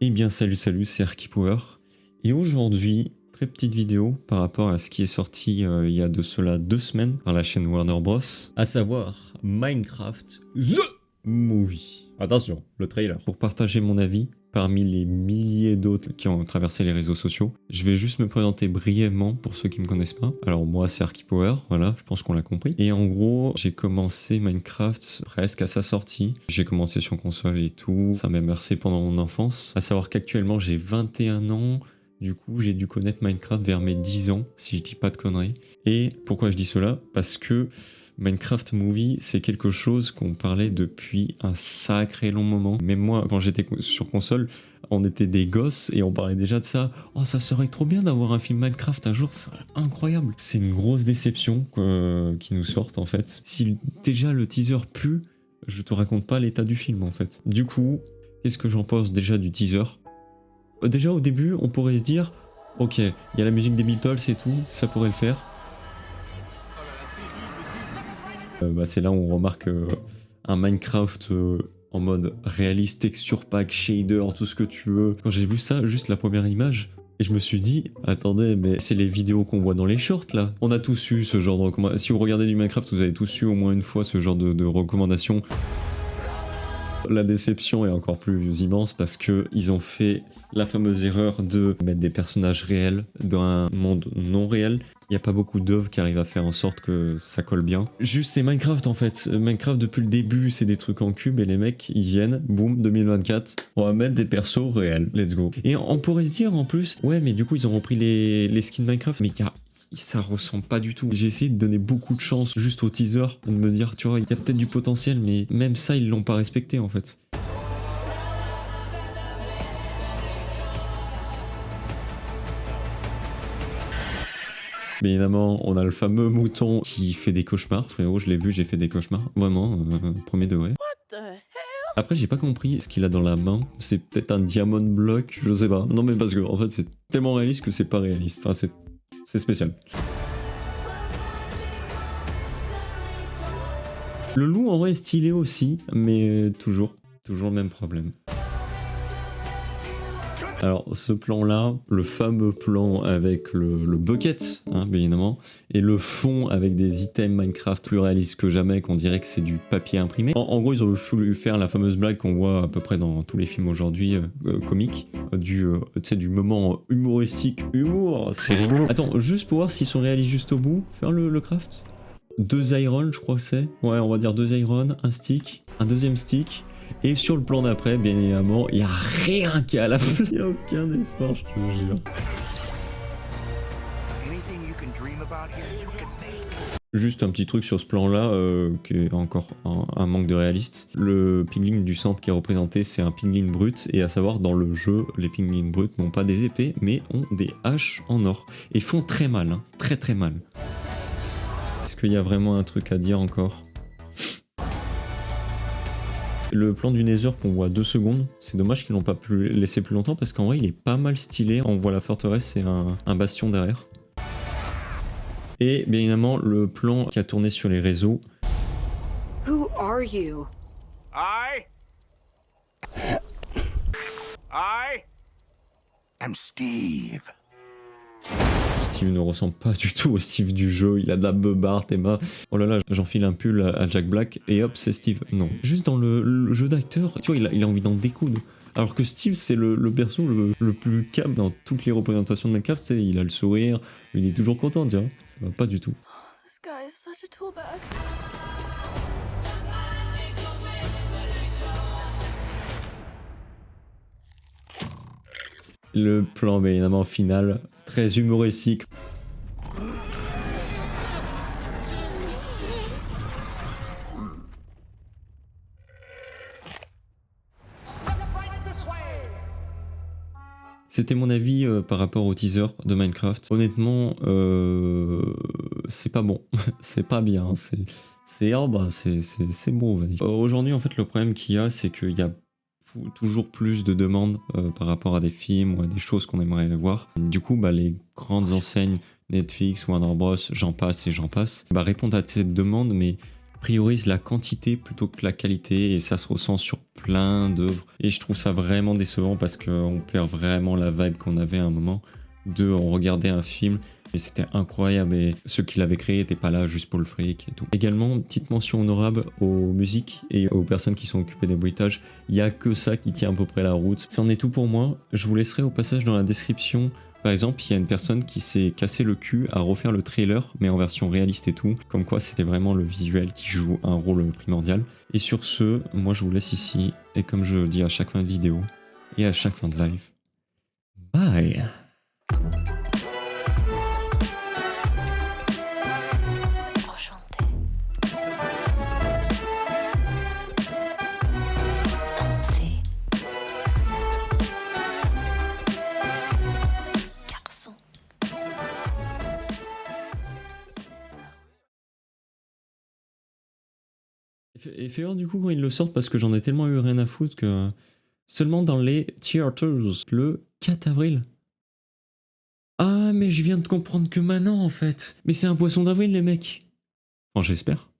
Eh bien salut, c'est Arkipower. Et aujourd'hui, très petite vidéo par rapport à ce qui est sorti il y a de cela 2 semaines par la chaîne Warner Bros. À savoir Minecraft The Movie. Attention, le trailer. Pour partager mon avis, parmi les milliers d'autres qui ont traversé les réseaux sociaux, je vais juste me présenter brièvement pour ceux qui me connaissent pas. Alors moi c'est Arkipower, voilà, je pense qu'on l'a compris. Et en gros, j'ai commencé Minecraft presque à sa sortie. J'ai commencé sur console et tout, ça m'a bercé pendant mon enfance. À savoir qu'actuellement j'ai 21 ans, du coup j'ai dû connaître Minecraft vers mes 10 ans, si je dis pas de conneries. Et pourquoi je dis cela? Parce que Minecraft Movie, c'est quelque chose qu'on parlait depuis un sacré long moment. Même moi, quand j'étais sur console, on était des gosses et on parlait déjà de ça. Oh, ça serait trop bien d'avoir un film Minecraft un jour, ça serait incroyable. C'est une grosse déception qui nous sortent en fait. Si déjà le teaser pue, je te raconte pas l'état du film en fait. Du coup, qu'est-ce que j'en pense déjà du teaser? Déjà au début, on pourrait se dire, ok, il y a la musique des Beatles et tout, ça pourrait le faire. C'est là où on remarque un Minecraft en mode réaliste, texture pack, shader, tout ce que tu veux. Quand j'ai vu ça, juste la première image, et je me suis dit, attendez, mais c'est les vidéos qu'on voit dans les shorts là. On a tous eu ce genre de recommandations. Si vous regardez du Minecraft, vous avez tous eu au moins une fois ce genre de recommandations. La déception est encore plus immense parce que ils ont fait la fameuse erreur de mettre des personnages réels dans un monde non réel. Il n'y a pas beaucoup d'œuvres qui arrivent à faire en sorte que ça colle bien. Juste c'est Minecraft en fait. Minecraft depuis le début c'est des trucs en cube et les mecs ils viennent, boum, 2024, on va mettre des persos réels, let's go. Et on pourrait se dire en plus, ouais mais du coup ils ont repris les skins Minecraft, mais ça ressemble pas du tout. J'ai essayé de donner beaucoup de chance juste au teaser, de me dire, tu vois, il y a peut-être du potentiel, mais même ça, ils l'ont pas respecté en fait. Mais évidemment, on a le fameux mouton qui fait des cauchemars. Frérot, je l'ai vu, j'ai fait des cauchemars. Vraiment, premier degré. Après, j'ai pas compris ce qu'il a dans la main. C'est peut-être un diamond block, je sais pas. Non, mais parce que en fait, c'est tellement réaliste que c'est pas réaliste. Enfin, c'est spécial. Le loup en vrai est stylé aussi, mais toujours le même problème. Alors ce plan là, le fameux plan avec le bucket, hein, bien évidemment, et le fond avec des items Minecraft plus réalistes que jamais, qu'on dirait que c'est du papier imprimé. En gros, ils ont voulu faire la fameuse blague qu'on voit à peu près dans tous les films aujourd'hui, comiques, du moment humoristique, humour, c'est rigolo. Attends, juste pour voir s'ils sont réalistes juste au bout, faire le craft. 2 iron, je crois que c'est. Ouais, on va dire 2 iron, un stick, un deuxième stick. Et sur le plan d'après, bien évidemment, il n'y a rien qui est à la fin. Il n'y a aucun effort, je te jure. Juste un petit truc sur ce plan-là, qui est encore un manque de réaliste. Le pingling du centre qui est représenté, c'est un pingling brut. Et à savoir, dans le jeu, les pinglings bruts n'ont pas des épées, mais ont des haches en or. Et font très mal, hein, très très mal. Est-ce qu'il y a vraiment un truc à dire encore? Le plan du Nether qu'on voit 2 secondes, c'est dommage qu'ils l'ont pas pu laisser plus longtemps parce qu'en vrai il est pas mal stylé. On voit la forteresse et un bastion derrière. Et bien évidemment le plan qui a tourné sur les réseaux. Who are you? I am Steve. Steve ne ressemble pas du tout au Steve du jeu, il a de la beubare, Emma. Oh là là, j'enfile un pull à Jack Black et hop, c'est Steve. Non. Juste dans le jeu d'acteur, tu vois, il a envie d'en découdre. Alors que Steve, c'est le perso le plus calme dans toutes les représentations de Minecraft, tu sais, il a le sourire, il est toujours content, tu vois. Ça va pas du tout. This guy is such a tool bag. Le plan, bien évidemment, final, très humoristique. C'était mon avis par rapport au teaser de Minecraft. Honnêtement, c'est pas bon, c'est pas bien, c'est mauvais. Aujourd'hui, en fait, le problème qu'il y a, c'est qu'il y a toujours plus de demandes par rapport à des films ou à des choses qu'on aimerait voir. Du coup, les grandes enseignes, Netflix, Warner Bros, j'en passe et j'en passe, répondent à cette demande, mais priorise la quantité plutôt que la qualité et ça se ressent sur plein d'œuvres. Et je trouve ça vraiment décevant parce qu'on perd vraiment la vibe qu'on avait à un moment. On regardait un film et c'était incroyable et ceux qui l'avaient créé n'étaient pas là juste pour le fric et tout. Également, petite mention honorable aux musiques et aux personnes qui sont occupées des bruitages. Il n'y a que ça qui tient à peu près la route. C'en est tout pour moi. Je vous laisserai au passage dans la description. Par exemple, il y a une personne qui s'est cassé le cul à refaire le trailer, mais en version réaliste et tout. Comme quoi, c'était vraiment le visuel qui joue un rôle primordial. Et sur ce, moi je vous laisse ici. Et comme je dis à chaque fin de vidéo et à chaque fin de live, bye! Enchanté. Danser. Garçon. Et fais voir du coup quand ils le sortent parce que j'en ai tellement eu rien à foutre que seulement dans les theaters le 4 avril. Ah mais je viens de comprendre que maintenant en fait. Mais c'est un poisson d'avril les mecs. Enfin j'espère.